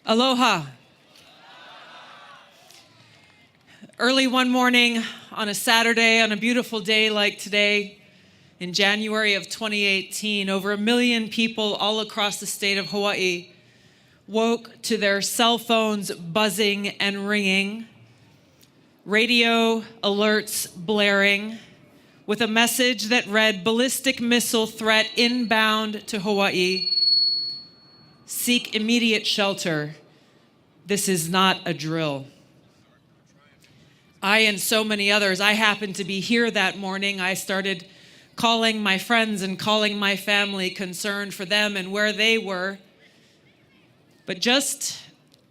Aloha. Early one morning on a Saturday, on a beautiful day like today, in January of 2018, over 1 million people all across the state of Hawai'i woke to their cell phones buzzing and ringing, radio alerts blaring, with a message that read, "Ballistic missile threat inbound to Hawai'i. Seek immediate shelter. This is not a drill." I and so many others, I happened to be here that morning. I started calling my friends and calling my family, concerned for them and where they were. But just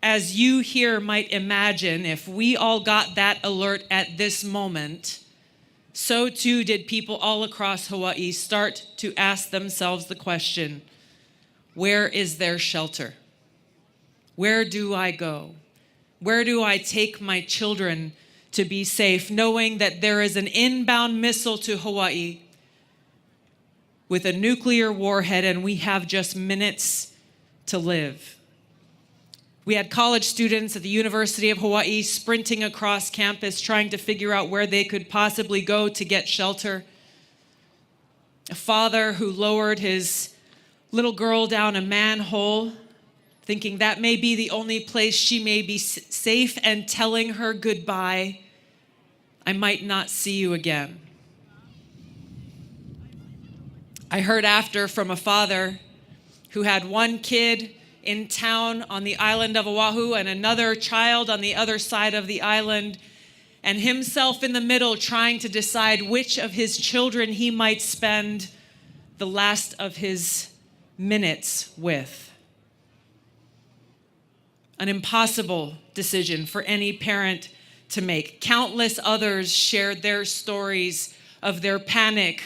as you here might imagine, if we all got that alert at this moment, so too did people all across Hawai'i start to ask themselves the question, where is there shelter? Where do I go? Where do I take my children to be safe, knowing that there is an inbound missile to Hawai'i with a nuclear warhead and we have just minutes to live? We had college students at the University of Hawaii sprinting across campus trying to figure out where they could possibly go to get shelter. A father who lowered his little girl down a manhole, thinking that may be the only place she may be safe, and telling her goodbye, "I might not see you again." I heard after from a father who had one kid in town on the island of Oahu and another child on the other side of the island, and himself in the middle trying to decide which of his children he might spend the last of his minutes with. An impossible decision for any parent to make. Countless others shared their stories of their panic,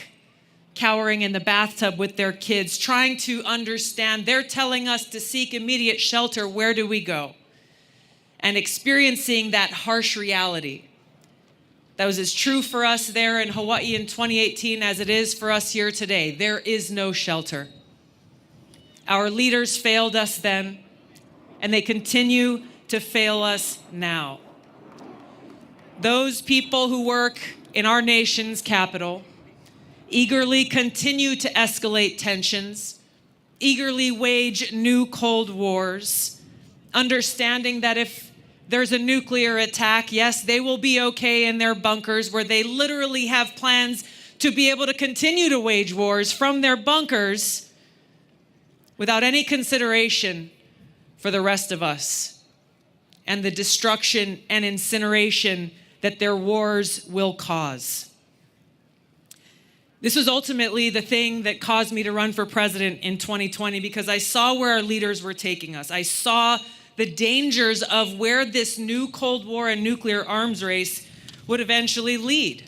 cowering in the bathtub with their kids, trying to understand. They're telling us to seek immediate shelter. Where do we go? And experiencing that harsh reality. That was as true for us there in Hawaii in 2018 as it is for us here today. There is no shelter. Our leaders failed us then, and they continue to fail us now. Those people who work in our nation's capital eagerly continue to escalate tensions, eagerly wage new Cold Wars, understanding that if there's a nuclear attack, yes, they will be okay in their bunkers, where they literally have plans to be able to continue to wage wars from their bunkers without any consideration for the rest of us and the destruction and incineration that their wars will cause. This was ultimately the thing that caused me to run for president in 2020, because I saw where our leaders were taking us. I saw the dangers of where this new Cold War and nuclear arms race would eventually lead.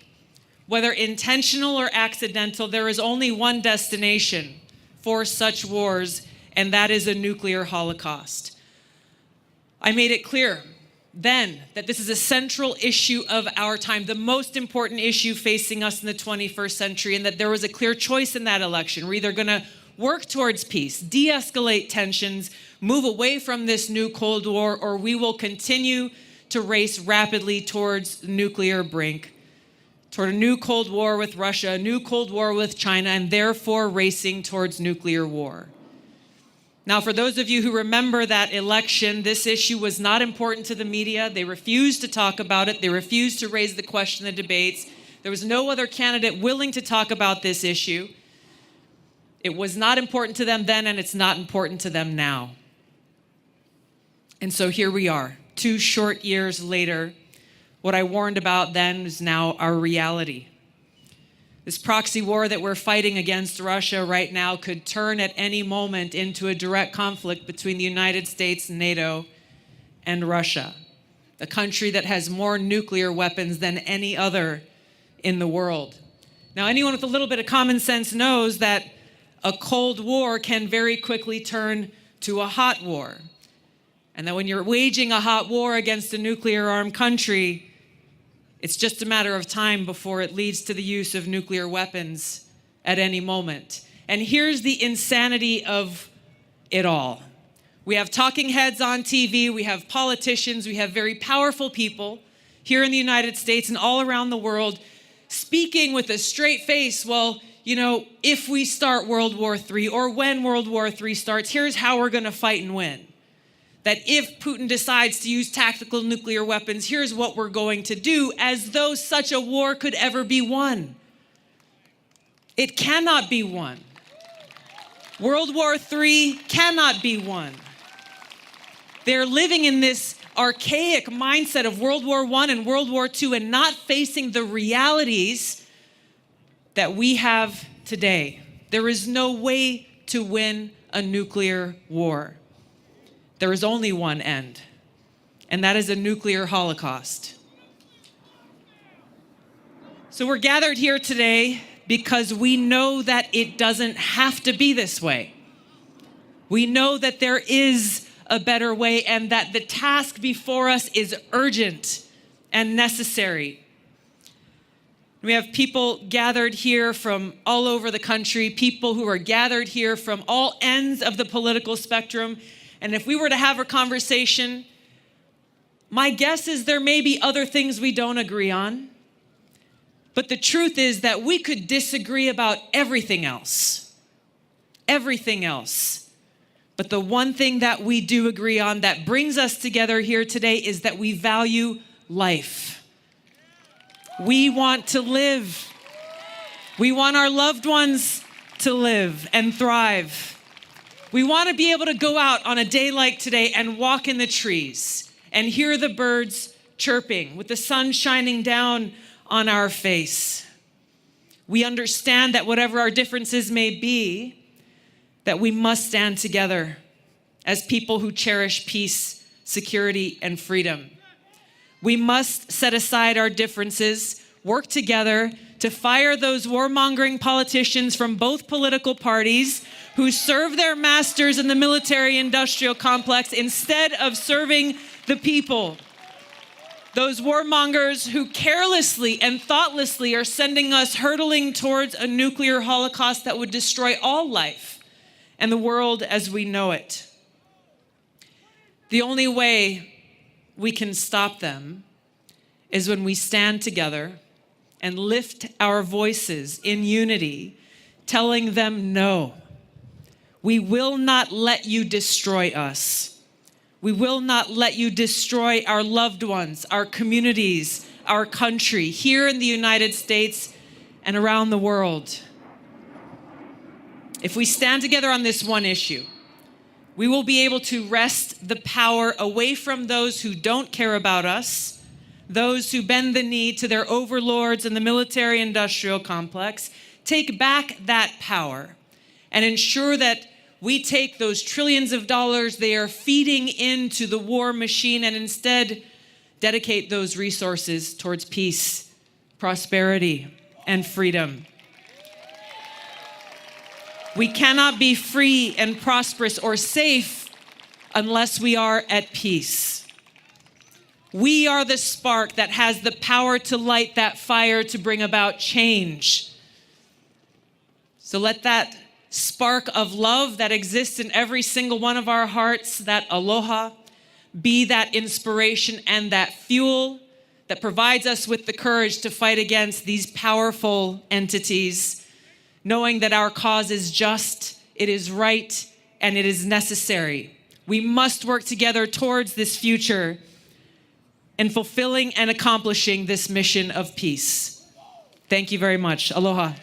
Whether intentional or accidental, there is only one destination for such wars, and that is a nuclear holocaust. I made it clear then that this is a central issue of our time, the most important issue facing us in the 21st century, and that there was a clear choice in that election. We're either going to work towards peace, de-escalate tensions, move away from this new Cold War, or we will continue to race rapidly towards the nuclear brink, toward a new Cold War with Russia, a new Cold War with China, and therefore racing towards nuclear war. Now, for those of you who remember that election, this issue was not important to the media. They refused to talk about it. They refused to raise the question in the debates. There was no other candidate willing to talk about this issue. It was not important to them then, and it's not important to them now. And so here we are, 2 short years later. What I warned about then is now our reality. This proxy war that we're fighting against Russia right now could turn at any moment into a direct conflict between the United States, NATO, and Russia, a country that has more nuclear weapons than any other in the world. Now, anyone with a little bit of common sense knows that a Cold War can very quickly turn to a hot war, and that when you're waging a hot war against a nuclear-armed country, it's just a matter of time before it leads to the use of nuclear weapons at any moment. And here's the insanity of it all. We have talking heads on TV, we have politicians, we have very powerful people here in the United States and all around the world speaking with a straight face, well, you know, if we start World War III or when World War III starts, here's how we're going to fight and win. That if Putin decides to use tactical nuclear weapons, here's what we're going to do, as though such a war could ever be won. It cannot be won. World War III cannot be won. They're living in this archaic mindset of World War I and World War II and not facing the realities that we have today. There is no way to win a nuclear war. There is only one end, and that is a nuclear holocaust. So we're gathered here today because we know that it doesn't have to be this way. We know that there is a better way and that the task before us is urgent and necessary. We have people gathered here from all over the country, people who are gathered here from all ends of the political spectrum. And if we were to have a conversation, my guess is there may be other things we don't agree on. But the truth is that we could disagree about everything else. Everything else. But the one thing that we do agree on that brings us together here today is that we value life. We want to live. We want our loved ones to live and thrive. We want to be able to go out on a day like today and walk in the trees and hear the birds chirping with the sun shining down on our face. We understand that whatever our differences may be, that we must stand together as people who cherish peace, security, and freedom. We must set aside our differences, work together to fire those warmongering politicians from both political parties who serve their masters in the military-industrial complex instead of serving the people. Those warmongers who carelessly and thoughtlessly are sending us hurtling towards a nuclear holocaust that would destroy all life and the world as we know it. The only way we can stop them is when we stand together and lift our voices in unity, telling them no. We will not let you destroy us. We will not let you destroy our loved ones, our communities, our country, here in the United States and around the world. If we stand together on this one issue, we will be able to wrest the power away from those who don't care about us, those who bend the knee to their overlords in the military-industrial complex, take back that power and ensure that we take those trillions of dollars they are feeding into the war machine and instead dedicate those resources towards peace, prosperity, and freedom. We cannot be free and prosperous or safe unless we are at peace. We are the spark that has the power to light that fire to bring about change. So let that spark of love that exists in every single one of our hearts, that aloha, be that inspiration and that fuel that provides us with the courage to fight against these powerful entities, knowing that our cause is just, it is right, and it is necessary. We must work together towards this future and fulfilling and accomplishing this mission of peace. Thank you very much. Aloha.